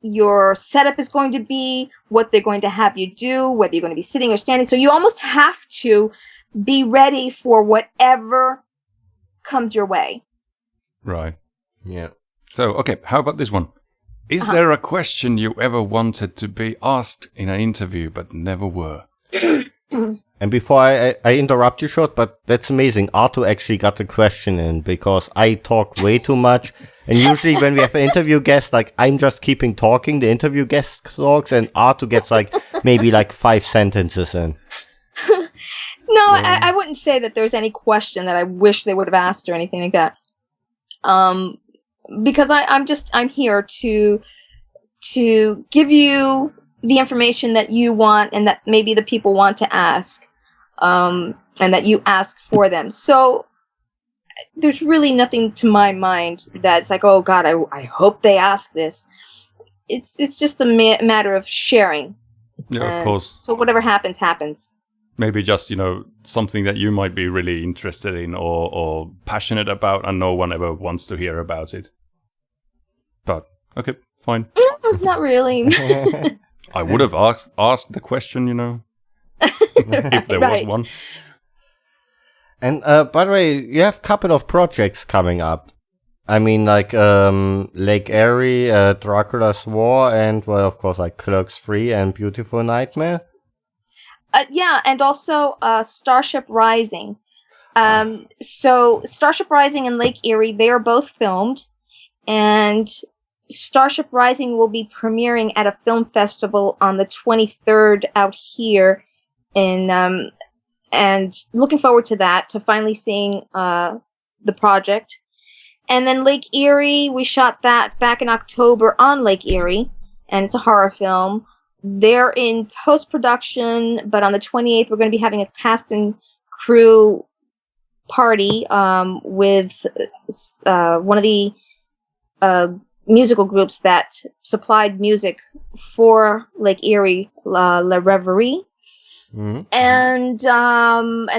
your setup is going to be, what they're going to have you do, whether you're going to be sitting or standing. So you almost have to be ready for whatever comes your way. Right. Yeah. So, okay, how about this one? Is there a question you ever wanted to be asked in an interview but never were? And before I interrupt you short, but that's amazing. Artu actually got the question in because I talk way too much. And usually when we have an interview guest, like I'm just keeping talking, the interview guest talks, and Artu gets like maybe like 5 sentences in. No, I wouldn't say that there's any question that I wish they would have asked or anything like that. Because I'm here to give you the information that you want and that maybe the people want to ask, and that you ask for them. So there's really nothing to my mind that's like, oh God, I hope they ask this. It's just a matter of sharing. Yeah, of course. So whatever happens, happens. Maybe just, something that you might be really interested in or passionate about and no one ever wants to hear about it. But, okay, fine. No, not really. I would have asked the question, if there was one. And by the way, you have a couple of projects coming up. I mean, like Lake Erie, Dracula's War, and, well, of course, like Clerks 3 and Beautiful Nightmare. Yeah, and also Starship Rising. So Starship Rising and Lake Erie, they are both filmed, and Starship Rising will be premiering at a film festival on the 23rd out here in and looking forward to that, to finally seeing the project. And then Lake Erie, we shot that back in October on Lake Erie, and it's a horror film. They're in post-production, but on the 28th, we're going to be having a cast and crew party with one of the musical groups that supplied music for Lake Erie, La Reverie. Mm-hmm. And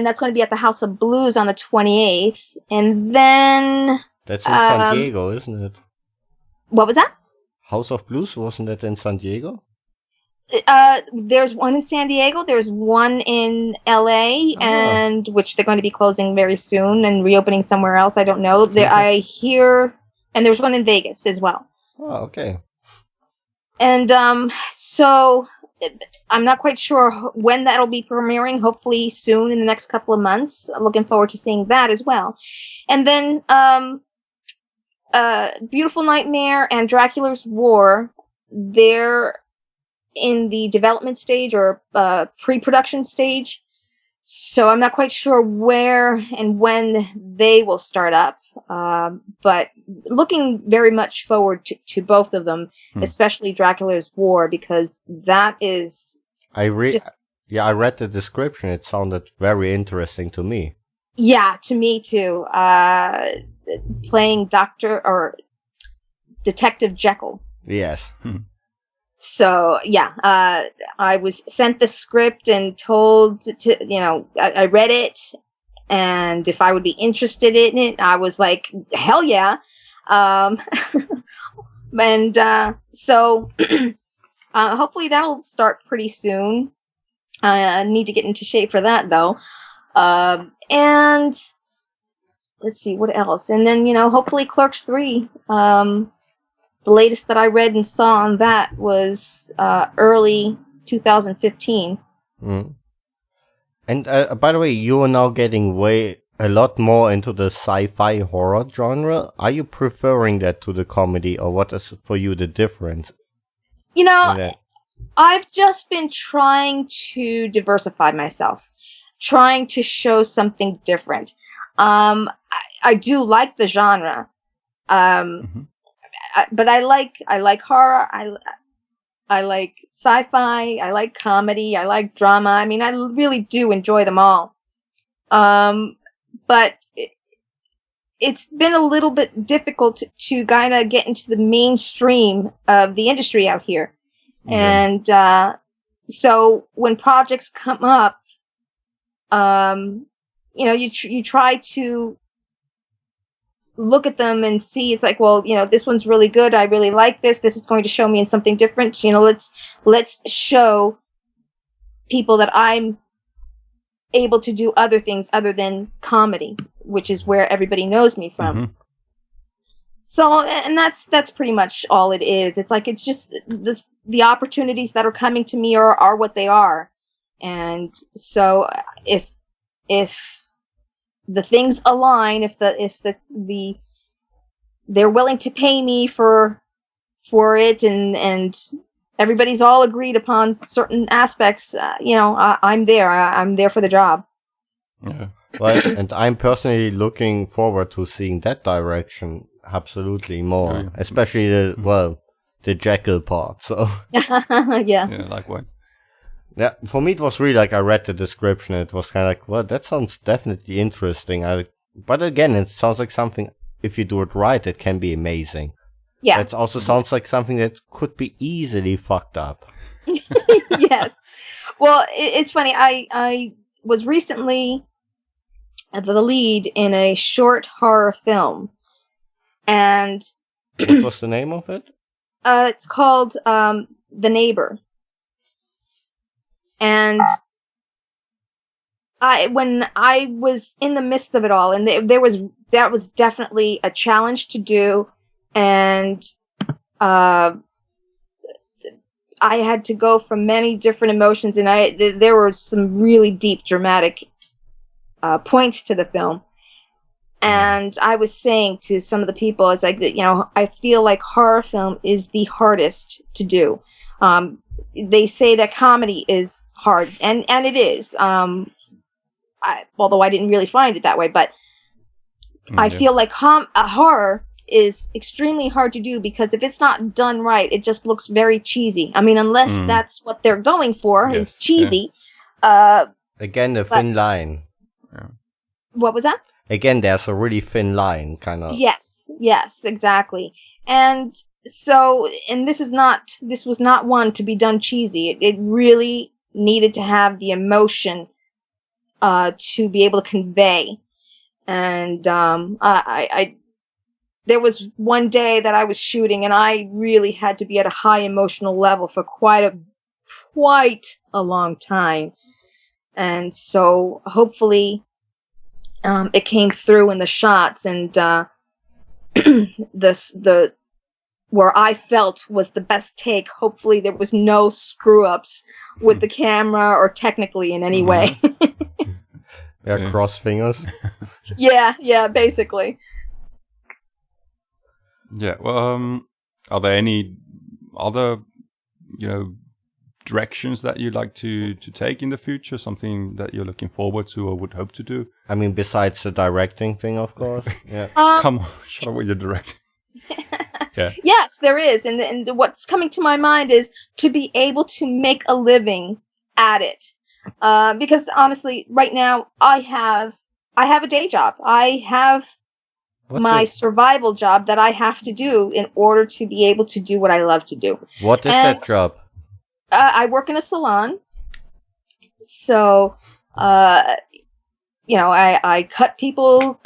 that's going to be at the House of Blues on the 28th. And then... That's in San Diego, isn't it? What was that? House of Blues, wasn't that in San Diego? There's one in San Diego, there's one in LA, and which they're going to be closing very soon and reopening somewhere else. I don't know. I hear, and there's one in Vegas as well. Oh, okay. And so I'm not quite sure when that'll be premiering. Hopefully soon, in the next couple of months. I'm looking forward to seeing that as well. And then Beautiful Nightmare and Dracula's War, they're in the development stage or pre-production stage. So I'm not quite sure where and when they will start up. But looking very much forward to both of them, especially Dracula's War, because that is Yeah, I read the description. It sounded very interesting to me. Yeah, to me too. Playing Doctor or Detective Jekyll. Yes. So yeah, I was sent the script and told to, I read it, and if I would be interested in it, I was like, hell yeah. And so hopefully that'll start pretty soon. I need to get into shape for that though. And let's see what else. And then, hopefully Clerks 3. The latest that I read and saw on that was early 2015. Mm. And by the way, you are now getting a lot more into the sci-fi horror genre. Are you preferring that to the comedy, or what is for you the difference? I've just been trying to diversify myself, trying to show something different. I do like the genre. But I like horror. I like sci-fi. I like comedy. I like drama. I mean, I really do enjoy them all. But it's been a little bit difficult to kind of get into the mainstream of the industry out here. And so when projects come up, you try to look at them and see, it's like, well, this one's really good. I really like this. This is going to show me in something different. Let's show people that I'm able to do other things other than comedy, which is where everybody knows me from. Mm-hmm. So, and that's pretty much all it is. It's like, it's just the opportunities that are coming to me are what they are. And so if the things align, if they're willing to pay me for it, and everybody's all agreed upon certain aspects, I'm there. I'm there for the job. Yeah. Well, and I'm personally looking forward to seeing that direction absolutely more, especially the Jekyll part. So yeah, likewise. Yeah, for me it was really like I read the description. It was kind of like, well, that sounds definitely interesting. But again, it sounds like something, if you do it right, it can be amazing. Yeah. It also sounds like something that could be easily fucked up. Yes. Well, it's funny. I was recently the lead in a short horror film. And what was the name of it? It's called The Neighbor. And when I was in the midst of it all, and that was definitely a challenge to do, and I had to go from many different emotions, and there were some really deep, dramatic points to the film. And I was saying to some of the people, it's like, I feel like horror film is the hardest to do. They say that comedy is hard, and it is. Although I didn't really find it that way, but I feel like horror is extremely hard to do, because if it's not done right, it just looks very cheesy. I mean, unless that's what they're going for, is cheesy. Yeah. Again, the thin line. Yeah. What was that? Again, there's a really thin line, kind of. Yes, exactly. And so, and this was not one to be done cheesy. It really needed to have the emotion to be able to convey. And there was one day that I was shooting, and I really had to be at a high emotional level for quite a long time. And so hopefully it came through in the shots, and the where I felt was the best take. Hopefully there was no screw ups with the camera or technically in any way. Yeah, cross fingers. yeah, basically. Yeah, well, are there any other, directions that you'd like to take in the future? Something that you're looking forward to or would hope to do? I mean, besides the directing thing, of course. Yeah. Come on, shut up with your directing. Yeah. Yes, there is. And what's coming to my mind is to be able to make a living at it. Because honestly, right now I have a day job. I have my survival job that I have to do in order to be able to do what I love to do. What is that job? I work in a salon. So, I cut people.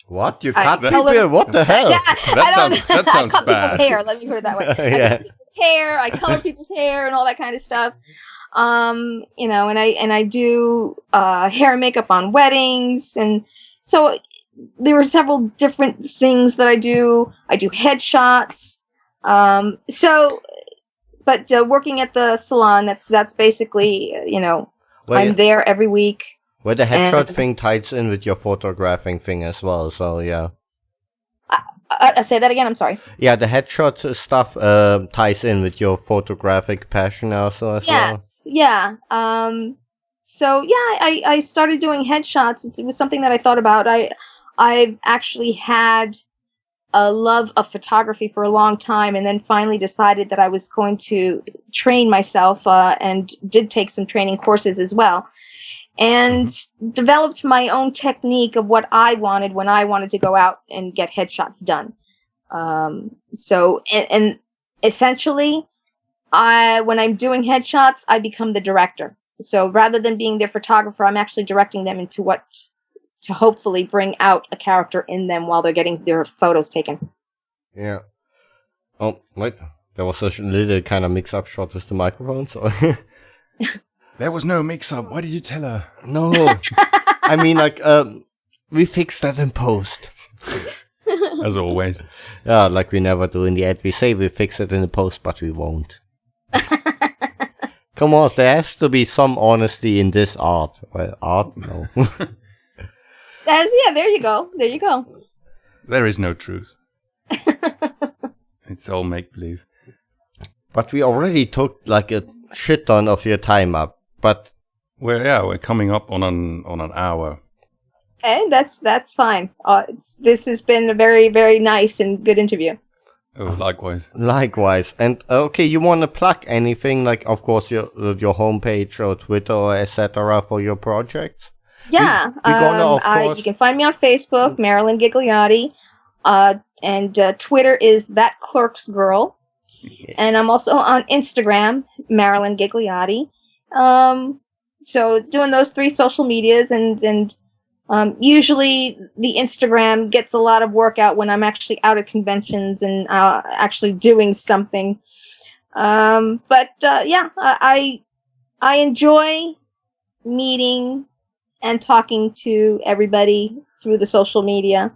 What? You cut people? What the hell? Yeah, that sounds I cut bad. people's hair. Let me put it that way. I cut people's hair. I color people's hair and all that kind of stuff. And I do hair and makeup on weddings, and so there were several different things that I do. I do headshots. But working at the salon, that's basically, I'm there every week. Well, the headshot thing ties in with your photographing thing as well, so yeah. Say that again, I'm sorry. Yeah, the headshot stuff ties in with your photographic passion also as well. Yes, yeah. I started doing headshots. It was something that I thought about. I've actually had a love of photography for a long time, and then finally decided that I was going to train myself, and did take some training courses as well, and developed my own technique of what I wanted when I wanted to go out and get headshots done. And essentially, when I'm doing headshots, I become the director. So rather than being their photographer, I'm actually directing them into what to hopefully bring out a character in them while they're getting their photos taken. Yeah. Oh, wait. There was a little kind of mix-up shot with the microphone, so... There was no mix-up. Why did you tell her? No. I mean, we fixed that in post. As always. Yeah, like we never do in the ad. We say we fix it in the post, but we won't. Come on, there has to be some honesty in this art. Well, art? No. Yeah, there you go. There you go. There is no truth. It's all make-believe. But we already took like a shit ton of your time up. But we're coming up on an hour. And that's fine. This has been a very, very nice and good interview. Oh, likewise. Likewise. And okay, you want to plug anything, like of course your homepage or Twitter or etc. for your project? Yeah, you can find me on Facebook, Marilyn Ghigliotti, and Twitter is that Clerks girl, and I'm also on Instagram, Marilyn Ghigliotti. So doing those 3 social medias, and usually the Instagram gets a lot of work out when I'm actually out at conventions and actually doing something. I enjoy meeting and talking to everybody through the social media.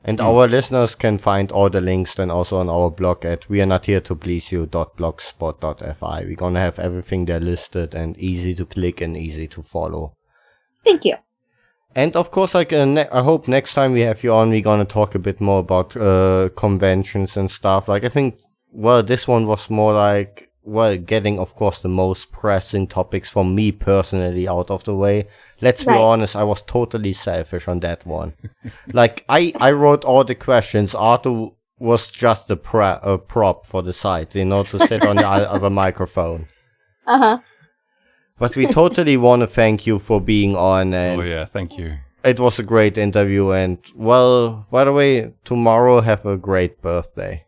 And our listeners can find all the links then also on our blog at wearenothere2pleaseyou.blogspot.fi. We're gonna have everything there listed and easy to click and easy to follow. Thank you. And of course, I hope next time we have you on, we're gonna talk a bit more about conventions and stuff. Like I think, this one was more like, getting, of course, the most pressing topics for me personally out of the way. Let's be honest, I was totally selfish on that one. Like, I wrote all the questions. Arthur was just a prop for the site, to sit on the other microphone. Uh-huh. But we totally want to thank you for being on. And oh, yeah, thank you. It was a great interview. And, by the way, tomorrow have a great birthday.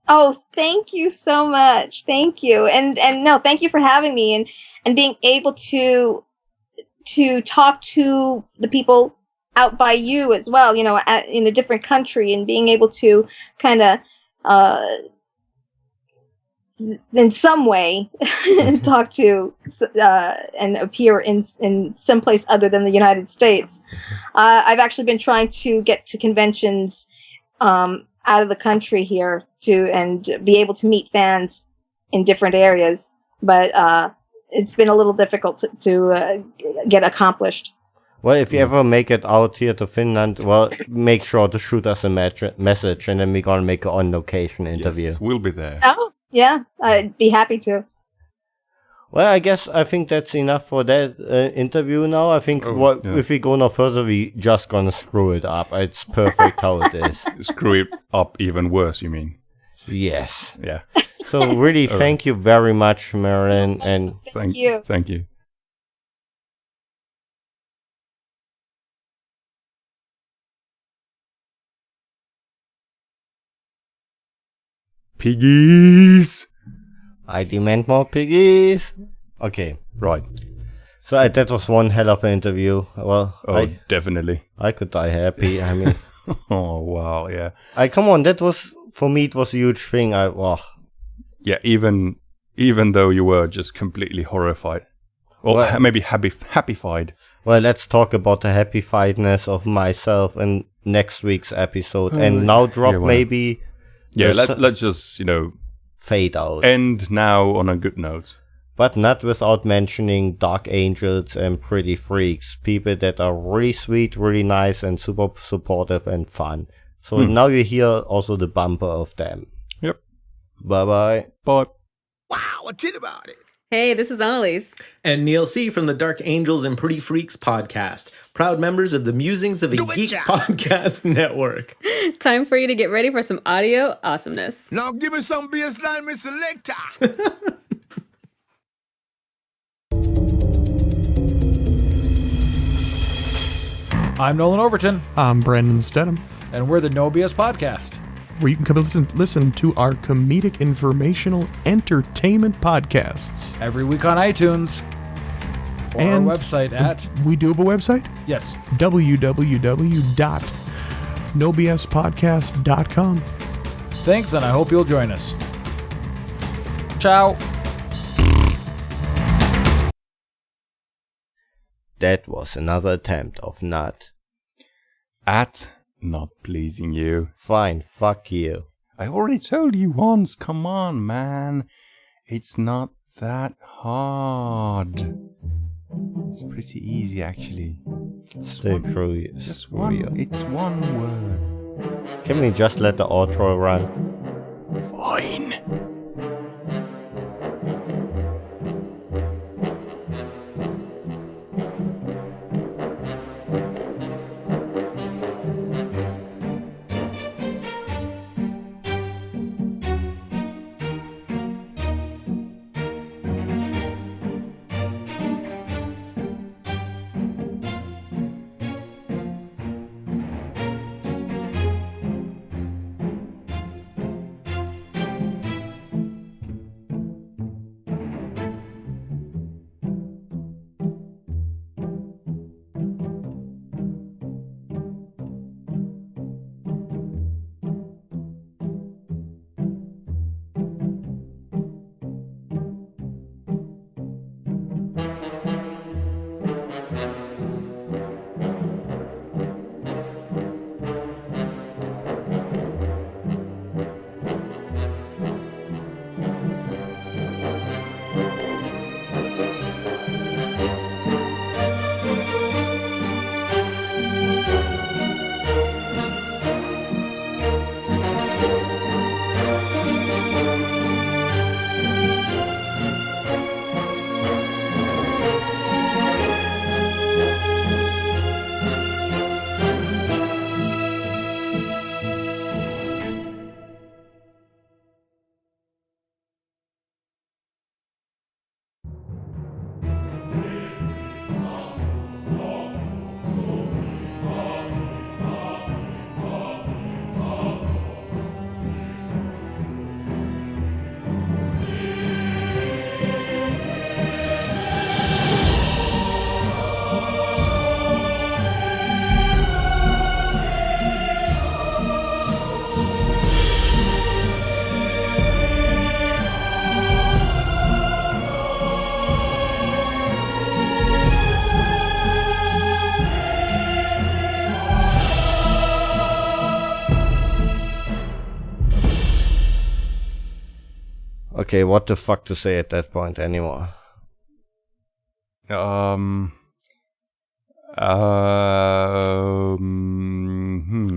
Oh, thank you so much. Thank you. And no, thank you for having me and being able to talk to the people out by you as well, in a different country, and being able to kind of, in some way, talk to and appear in some place other than the United States. I've actually been trying to get to conventions out of the country here and be able to meet fans in different areas, but it's been a little difficult to get accomplished. Well, if you ever make it out here to Finland, make sure to shoot us a message, and then we're gonna make an on-location interview. Yes, we'll be there. Oh, yeah, I'd be happy to. Well, I think that's enough for that interview now. I think if we go no further, we just gonna screw it up. It's perfect how it is. Screw it up even worse, you mean? Yes. Yeah. So really, thank you very much, Marilyn. And thank you. Thank you. Piggies! I demand more piggies. Okay. Right. So that was one hell of an interview. Well, Definitely. I could die happy. I mean, Oh, wow, yeah. come on, that was, for me, it was a huge thing. Yeah, even though you were just completely horrified. Or Well- maybe happy-fied. Well, let's talk about the happy-fiedness of myself in next week's episode. And now drop maybe... Yeah, the let's just, fade out. end now on a good note. But not without mentioning dark angels and pretty freaks. People that are really sweet, really nice, and super supportive and fun. So now you hear also the bumper of them. Yep. Bye-bye. Bye. Wow, what did about it? Hey, this is Annalise. And Neil C. from the Dark Angels and Pretty Freaks podcast. Proud members of the Musings of a Geek podcast network. Time for you to get ready for some audio awesomeness. Now give me some bassline, Miss Selector. I'm Nolan Overton, I'm Brandon Stedham, and we're the No BS Podcast. where you can come and listen to our comedic, informational, entertainment podcasts. Every week on iTunes. Or And our website at... We do have a website? Yes. www.nobspodcast.com. Thanks, and I hope you'll join us. Ciao. That was another attempt of not. At not pleasing you. Fine, fuck you. I already told you once. Come on, man. It's not that hard. It's pretty easy, actually. Still screw you. Just Screw one. you. It's one word. Can we just let the outro run? Fine. Okay, what the fuck to say at that point anymore?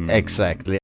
Exactly.